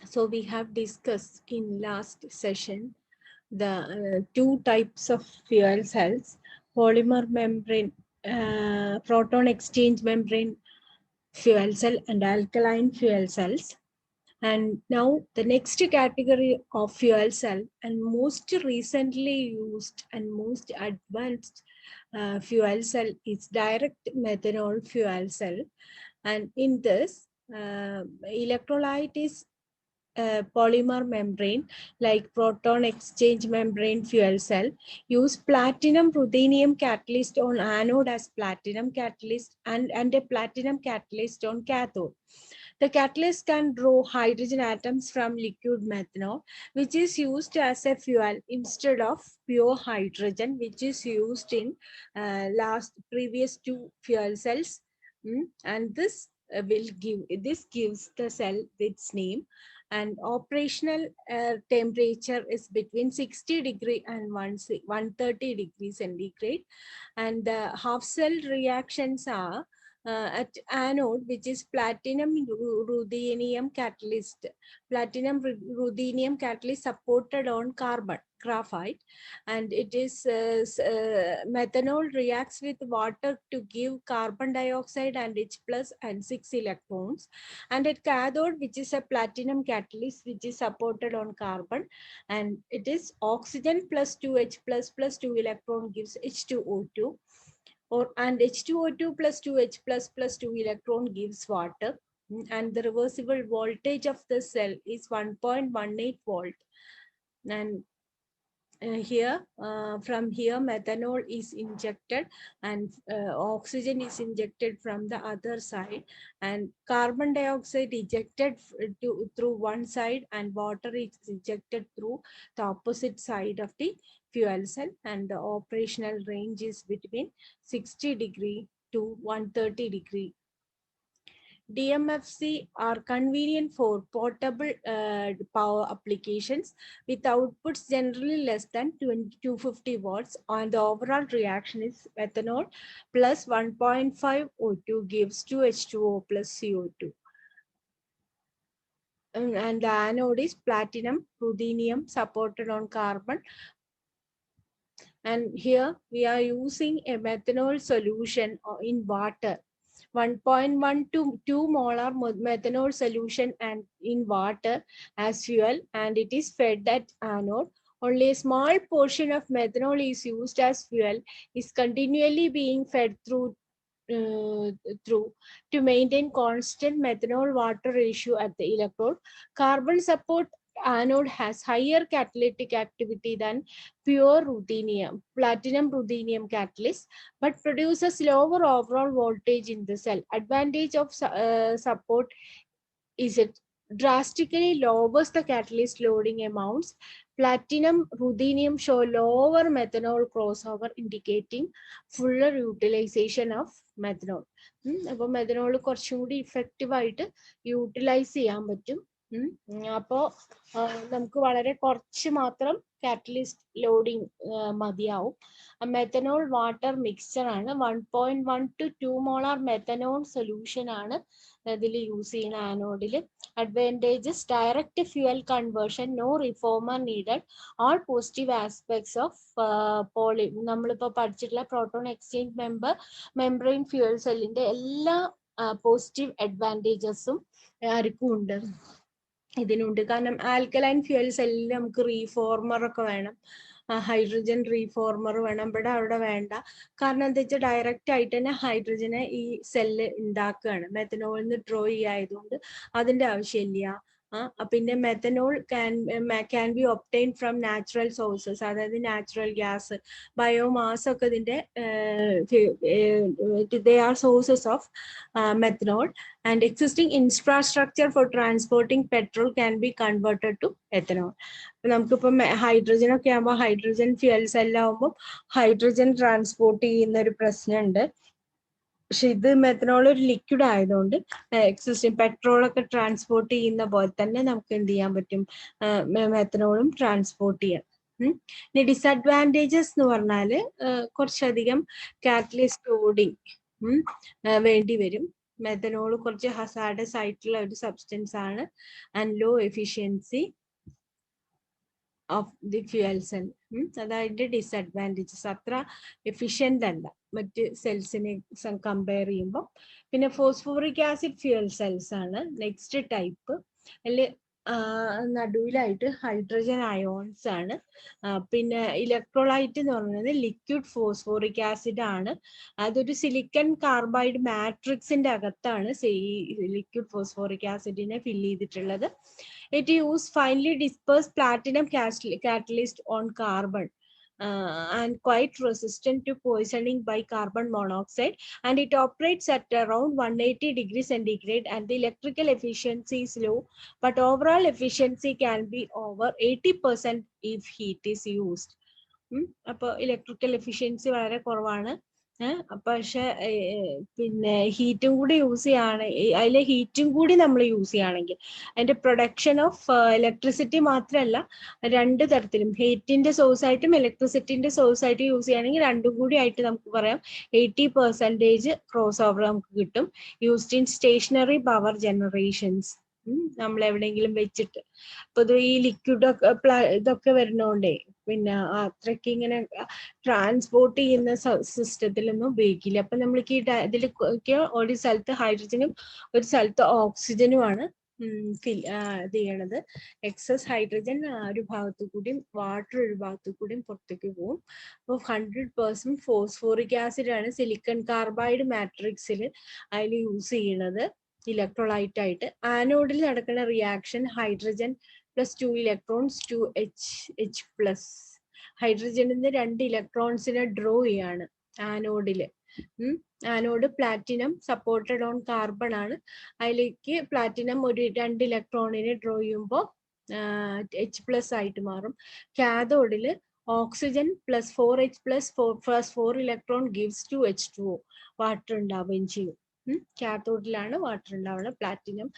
So we have discussed in last session the two types of fuel cells: polymer membrane, proton exchange membrane fuel cell, and alkaline fuel cells. And now the next category of fuel cell, and most recently used and most advanced fuel cell, is direct methanol fuel cell. And in this, electrolyte is polymer membrane like proton exchange membrane fuel cell. Use platinum ruthenium catalyst on anode as platinum catalyst and a platinum catalyst on cathode. The catalyst can draw hydrogen atoms from liquid methanol, which is used as a fuel instead of pure hydrogen, which is used in previous two fuel cells. And this gives the cell its name. And operational temperature is between 60 degree and 130 degrees centigrade. And the half cell reactions are at anode, which is platinum ruthenium catalyst. Platinum ruthenium catalyst supported on carbon graphite, and it is methanol reacts with water to give carbon dioxide and H plus and 6 electrons. And at cathode, which is a platinum catalyst, which is supported on carbon, and it is oxygen plus 2H plus 2 electron gives H2O2. And H2O2 plus 2H plus 2 electron gives water. And the reversible voltage of the cell is 1.18 volt. And from here methanol is injected, and oxygen is injected from the other side, and carbon dioxide ejected through one side, and water is ejected through the opposite side of the fuel cell. And the operational range is between 60 degree to 130 degree. DMFC are convenient for portable power applications with outputs generally less than 250 watts. And the overall reaction is methanol plus 1.5 O2 gives 2H2O plus CO2. And the anode is platinum ruthenium supported on carbon. And here we are using a methanol solution in water. 1.1 to 2 molar methanol solution and in water as fuel, and it is fed at anode. Only a small portion of methanol is used as fuel, is continually being fed through to maintain constant methanol water ratio at the electrode. Carbon support anode has higher catalytic activity than pure ruthenium, platinum ruthenium catalyst, but produces lower overall voltage in the cell. Advantage of support is it drastically lowers the catalyst loading amounts. Platinum ruthenium show lower methanol crossover, indicating fuller utilization of methanol. അപ്പോൾ methanol കുറച്ചും കൂടി effective ആയിട്ട് utilise ചെയ്യാൻ പറ്റും. അപ്പോൾ നമുക്ക് വളരെ കുറച്ച് മാത്രം കാറ്റലിസ്റ്റ് ലോഡിങ് മതിയാവും. മെത്തനോൾ വാട്ടർ മിക്സ്ചർ ആണ്. 1.1 to 2 മോളാർ മെത്തനോൾ സൊല്യൂഷൻ ആണ് ഇതിൽ യൂസ് ചെയ്യുന്ന ആനോഡിൽ. Advantages: direct fuel conversion, no reformer needed, all positive aspects of poly. നമ്മളിപ്പോൾ പഠിച്ചിട്ടുള്ള പ്രോട്ടോൺ എക്സ്ചേഞ്ച് മെംബ്രെയിൻ ഫ്യൂവൽ സെല്ലിന്റെ എല്ലാ പോസിറ്റീവ് അഡ്വാൻറ്റേജസും ആർക്കും ഉണ്ട്, ഇതിനുണ്ട്. കാരണം ആൽക്കലൈൻ ഫ്യൂവൽ സെല്ലിൽ നമുക്ക് റീഫോർമർ ഒക്കെ വേണം, ഹൈഡ്രജൻ റീഫോർമർ വേണം. ഇവിടെ അവിടെ വേണ്ട. കാരണം എന്താ വെച്ചാൽ ഡയറക്റ്റ് ആയിട്ട് തന്നെ ഹൈഡ്രജനെ ഈ സെല്ല് ഉണ്ടാക്കുകയാണ്, മെത്തനോളിൽ നിന്ന് ഡ്രോ ചെയ്യായതുകൊണ്ട് അതിന്റെ ആവശ്യമില്ല. പിന്നെ methanol can be obtained from natural sources, അതായത് നാച്ചുറൽ ഗ്യാസ്, ബയോമാസ് ഒക്കെ ഇതിന്റെ they are sources of methanol. And existing infrastructure for transporting petrol can be converted to ethanol. നമുക്കിപ്പം ഹൈഡ്രജൻ ഒക്കെ ആകുമ്പോൾ ഹൈഡ്രജൻ ഫ്യൂൽ സെല്ലാകുമ്പോൾ ഹൈഡ്രജൻ ട്രാൻസ്പോർട്ട് ചെയ്യുന്ന ഒരു പ്രശ്നമുണ്ട്. പക്ഷെ ഇത് മെത്തനോൾ ഒരു ലിക്വിഡ് ആയതുകൊണ്ട് എക്സിസ്റ്റിംഗ് പെട്രോളൊക്കെ ട്രാൻസ്പോർട്ട് ചെയ്യുന്ന പോലെ തന്നെ നമുക്ക് എന്ത് ചെയ്യാൻ പറ്റും, മെത്തനോളും ട്രാൻസ്പോർട്ട് ചെയ്യാം. ഇനി ഡിസഡ്വാൻറ്റേജസ് എന്ന് പറഞ്ഞാല് കുറച്ചധികം കാറ്റലിസ്റ്റ് ലോഡിങ് വേണ്ടി വരും. മെഥനോൾ കുറച്ച് ഹസാർഡസ് ആയിട്ടുള്ള ഒരു സബ്സ്റ്റൻസ് ആണ് and low efficiency of the fuel cell. അതായത് ഡിസഡ്വാൻറ്റേജസ്, അത്ര എഫിഷ്യൻ്റ് അല്ല മറ്റ് സെൽസിനെ കമ്പയർ ചെയ്യുമ്പോൾ. പിന്നെ ഫോസ്ഫോറിക് ആസിഡ് ഫ്യൂൽ സെൽസ് ആണ് നെക്സ്റ്റ് ടൈപ്പ്. അതിൽ നടുവിലായിട്ട് ഹൈഡ്രജൻ അയോൺസ് ആണ്. പിന്നെ ഇലക്ട്രോലൈറ്റ് എന്ന് പറയുന്നത് ലിക്വിഡ് ഫോസ്ഫോറിക് ആസിഡ് ആണ്. അതൊരു സിലിക്കൺ കാർബൈഡ് മാട്രിക്സിന്റെ അകത്താണ് ഈ ലിക്വിഡ് ഫോസ്ഫോറിക് ആസിഡിനെ ഫില്ല് ചെയ്തിട്ടുള്ളത്. It use finely dispersed platinum catalyst on carbon and quite resistant to poisoning by carbon monoxide, and it operates at around 180 degrees centigrade, and the electrical efficiency is low, but overall efficiency can be over 80% if heat is used. അപ്പോൾ electrical efficiency വളരെ കുറവാണ്. പക്ഷെ പിന്നെ ഹീറ്റും കൂടി use ചെയ്യുകയാണെങ്കിൽ, അതിലെ ഹീറ്റും കൂടി നമ്മൾ യൂസ് ചെയ്യുകയാണെങ്കിൽ അതിന്റെ പ്രൊഡക്ഷൻ ഓഫ് ഇലക്ട്രിസിറ്റി മാത്രമല്ല, രണ്ട് തരത്തിലും ഹീറ്റിന്റെ സോഴ്സ് ആയിട്ടും ഇലക്ട്രിസിറ്റിന്റെ സോഴ്സ് ആയിട്ട് യൂസ് ചെയ്യുകയാണെങ്കിൽ രണ്ടും കൂടി ആയിട്ട് നമുക്ക് പറയാം 80% ക്രോസ് ഓവർ നമുക്ക് കിട്ടും used in stationary power generations. നമ്മൾ എവിടെയെങ്കിലും വെച്ചിട്ട് പൊതുവെ ഈ ലിക്വിഡ് ഇതൊക്കെ വരുന്നോണ്ടേ പിന്നെ അത്രയ്ക്ക് ഇങ്ങനെ ട്രാൻസ്പോർട്ട് ചെയ്യുന്ന സിസ്റ്റത്തിലൊന്നും ഉപയോഗിക്കില്ല. അപ്പൊ നമ്മൾക്ക് ഇതിലേക്ക് ഒരു സ്ഥലത്ത് ഹൈഡ്രജനും ഒരു സ്ഥലത്ത് ഓക്സിജനുമാണ് ഇത് ചെയ്യണത്. എക്സസ് ഹൈഡ്രജൻ ഒരു ഭാഗത്തു കൂടിയും വാട്ടർ ഒരു ഭാഗത്തു കൂടിയും പുറത്തേക്ക് പോകും. അപ്പോൾ 100% ഫോസ്ഫോറിക് ആസിഡ് ആണ് സിലിക്കൺ കാർബൈഡ് മാട്രിക്സിൽ അതിൽ യൂസ് ചെയ്യണത് ഇലക്ട്രോലൈറ്റ് ആയിട്ട്. ആനോഡിൽ നടക്കുന്ന reaction hydrogen plus 2 electrons 2 H plus. ഹൈഡ്രജനിന്ന് 2 ഇലക്ട്രോൺസിനെ ഡ്രോ ചെയ്യാണ് ആനോഡില്. Anode platinum supported on carbon ആണ്. അതിലേക്ക് പ്ലാറ്റിനം ഒരു 2 ഇലക്ട്രോണിനെ ഡ്രോ ചെയ്യുമ്പോൾ H+ ആയിട്ട് മാറും. കാഥോഡില് oxygen plus 4H plus 4 electron gives 2 H2O, water ഉണ്ടാവുകയും ചെയ്യും. കാത്തോഡിലാണ് വാട്ടർ ഉണ്ടാവുന്നത്. Platinum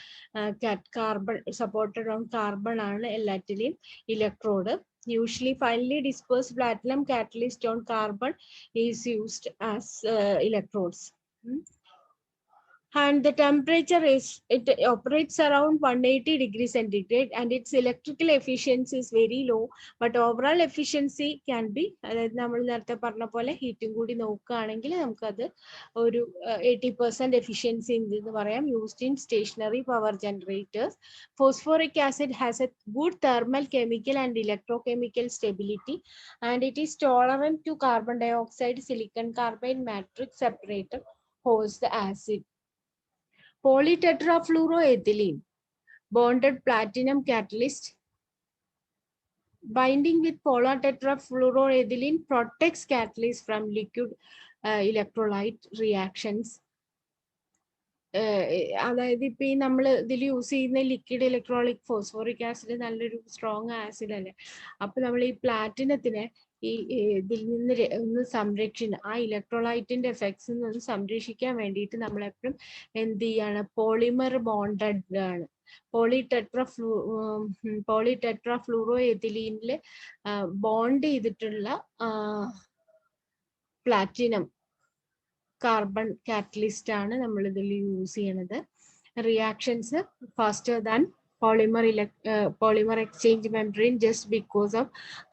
carbon supported on carbon ആണ് എല്ലാറ്റിലെയും electrode. Usually finely dispersed platinum catalyst on carbon is used as electrodes. And the temperature it operates around 180 degrees centigrade, and its electrical efficiency is very low, but overall efficiency can be, അതായത് നമ്മൾ നേരത്തെ പറഞ്ഞ പോലെ ഹീറ്റും കൂടി നോക്കുകയാണെങ്കിൽ നമുക്കത് ഒരു 80% efficiency എന്ന് പറയാം. Used in stationary power generators. Phosphoric acid has a good thermal, chemical and electrochemical stability, and it is tolerant to carbon dioxide silicon carbide matrix separator host the acid. Polytetrafluoroethylene bonded platinum catalyst binding with polytetrafluoroethylene protects catalyst from liquid electrolyte reactions. അതായത് ഇപ്പൊ ഈ നമ്മൾ ഇതിൽ use ചെയ്യുന്ന liquid ഇലക്ട്രോളിക് phosphoric acid നല്ലൊരു strong acid അല്ലേ. അപ്പൊ നമ്മൾ ഈ പ്ലാറ്റിനത്തിനെ ഈ ഇതിൽ നിന്ന് ഒന്ന് ആ ഇലക്ട്രോലൈറ്റിന്റെ എഫക്ട്സ് നിന്ന് സംരക്ഷിക്കാൻ വേണ്ടിയിട്ട് നമ്മൾ എപ്പോഴും എന്ത് ചെയ്യാണ്, പോളിമർ ബോണ്ടഡ് ആണ്. പോളിടെട്രാഫ്ലൂറോഎഥിലീനിൽ ബോണ്ട് ചെയ്തിട്ടുള്ള പ്ലാറ്റിനം കാർബൺ കാറ്റലിസ്റ്റ് ആണ് നമ്മൾ ഇതിൽ യൂസ് ചെയ്യണത്. Reactions faster than polymer exchange membrane just because of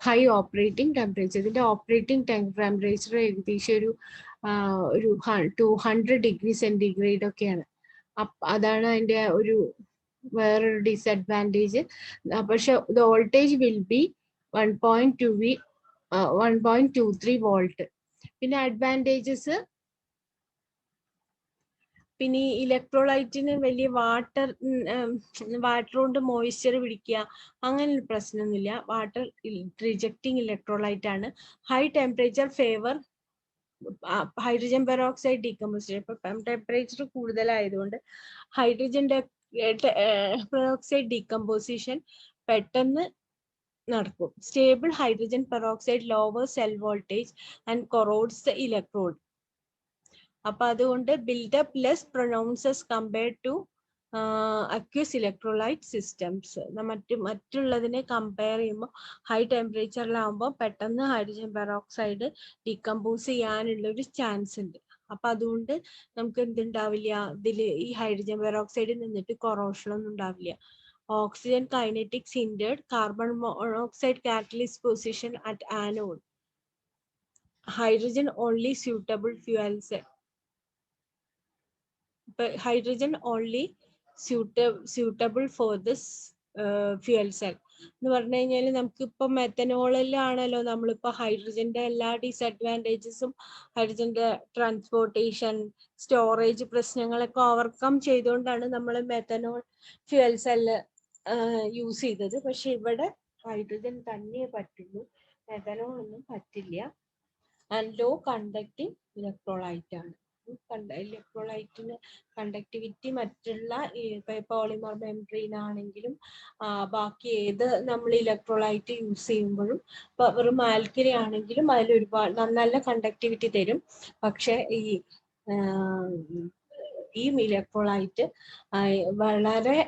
high operating temperature. ഇതിന്റെ ഓപ്പറേറ്റിംഗ് ടെമ്പറേച്ചർ ഏകദേശം ഒരു 200 ഡിഗ്രി സെന്റിഗ്രേഡ് ഒക്കെയാണ്. അതാണ് അതിന്റെ ഒരു വേറൊരു ഡിസഡ്വാൻറ്റേജ്. പക്ഷെ the voltage will be 1.23 volt. പിന്നെ അഡ്വാൻറ്റേജസ്, പിന്നെ ഈ ഇലക്ട്രോലൈറ്റിന് വലിയ വാട്ടർ കൊണ്ട് മോയ്സ്ചർ പിടിക്കുക അങ്ങനെ ഒരു പ്രശ്നമൊന്നുമില്ല. വാട്ടർ റിജക്റ്റിംഗ് ഇലക്ട്രോലൈറ്റ് ആണ്. High temperature favour hydrogen peroxide decomposition. ഇപ്പൊ ടെമ്പറേച്ചർ കൂടുതലായതുകൊണ്ട് ഹൈഡ്രജൻ പെറോക്സൈഡ് ഡീകമ്പോസിഷൻ പെട്ടെന്ന് നടക്കും. Stable hydrogen peroxide lower cell voltage and corrodes the electrode. അപ്പൊ അതുകൊണ്ട് buildup less pronounces compared to aqueous electrolyte systems. മറ്റുള്ളതിനെ compare ചെയ്യുമ്പോൾ high ടെമ്പറേച്ചറിലാവുമ്പോൾ പെട്ടെന്ന് ഹൈഡ്രജൻ പെറോക്സൈഡ് ഡീകമ്പോസ് ചെയ്യാനുള്ള ഒരു ചാൻസ് ഉണ്ട്. അപ്പൊ അതുകൊണ്ട് നമുക്ക് എന്തുണ്ടാവില്ല, ഇതില് ഈ ഹൈഡ്രജൻ പെറോക്സൈഡിൽ നിന്നിട്ട് കൊറോഷൻ ഒന്നും ഉണ്ടാവില്ല. Oxygen kinetics hindered, carbon monoxide catalyst position at anode, hydrogen only suitable fuel cell. But hydrogen only suitable for this fuel cell എന്ന് പറഞ്ഞു കഴിഞ്ഞാൽ നമുക്കിപ്പോ മെത്തനോളിലാണല്ലോ നമ്മളിപ്പോ ഹൈഡ്രജന്റെ എല്ലാ ഡിസഡ്വാൻറ്റേജസും ഹൈഡ്രജന്റെ ട്രാൻസ്പോർട്ടേഷൻ സ്റ്റോറേജ് പ്രശ്നങ്ങളൊക്കെ ഓവർകം ചെയ്തുകൊണ്ടാണ് നമ്മൾ മെത്തനോൾ ഫ്യൂൽ സെല്ല് യൂസ് ചെയ്തത്. പക്ഷെ ഇവിടെ ഹൈഡ്രജൻ തന്നെ പറ്റുള്ളൂ, മെത്തനോൾ ഒന്നും പറ്റില്ല. ആൻഡ് ലോ കണ്ടക്ടിങ് ഇലക്ട്രോലൈറ്റ് ആണ്. ഇലക്ട്രോലൈറ്റിന് കണ്ടക്ടിവിറ്റി മറ്റുള്ള പോളിമർ മെംബ്രെയിൻ ആണെങ്കിലും ബാക്കി ഏത് നമ്മൾ ഇലക്ട്രോലൈറ്റ് യൂസ് ചെയ്യുമ്പോഴും വെറും ആൽക്കലി ആണെങ്കിലും അതിൽ ഒരുപാട് നല്ല കണ്ടക്ടിവിറ്റി തരും. പക്ഷെ ഈ ഇലക്ട്രോലൈറ്റ് വളരെ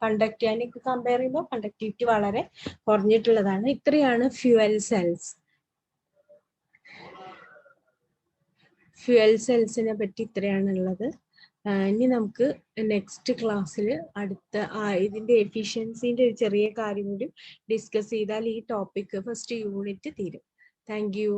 കണ്ടക്ടിവിറ്റി കമ്പയർ ചെയ്യുമ്പോൾ കണ്ടക്ടിവിറ്റി വളരെ കുറഞ്ഞിട്ടുള്ളതാണ്. ഇത്രയാണ് ഫ്യൂവൽ സെൽസ്. ഫ്യൂവൽ സെൽസിനെ പറ്റി ഇത്രയാണുള്ളത്. ഇനി നമുക്ക് നെക്സ്റ്റ് ക്ലാസ്സിൽ ഇതിന്റെ എഫിഷ്യൻസിന്റെ ഒരു ചെറിയ കാര്യം കൂടി ഡിസ്കസ് ചെയ്താൽ ഈ ടോപ്പിക് ഫസ്റ്റ് യൂണിറ്റ് തീരും. Thank you.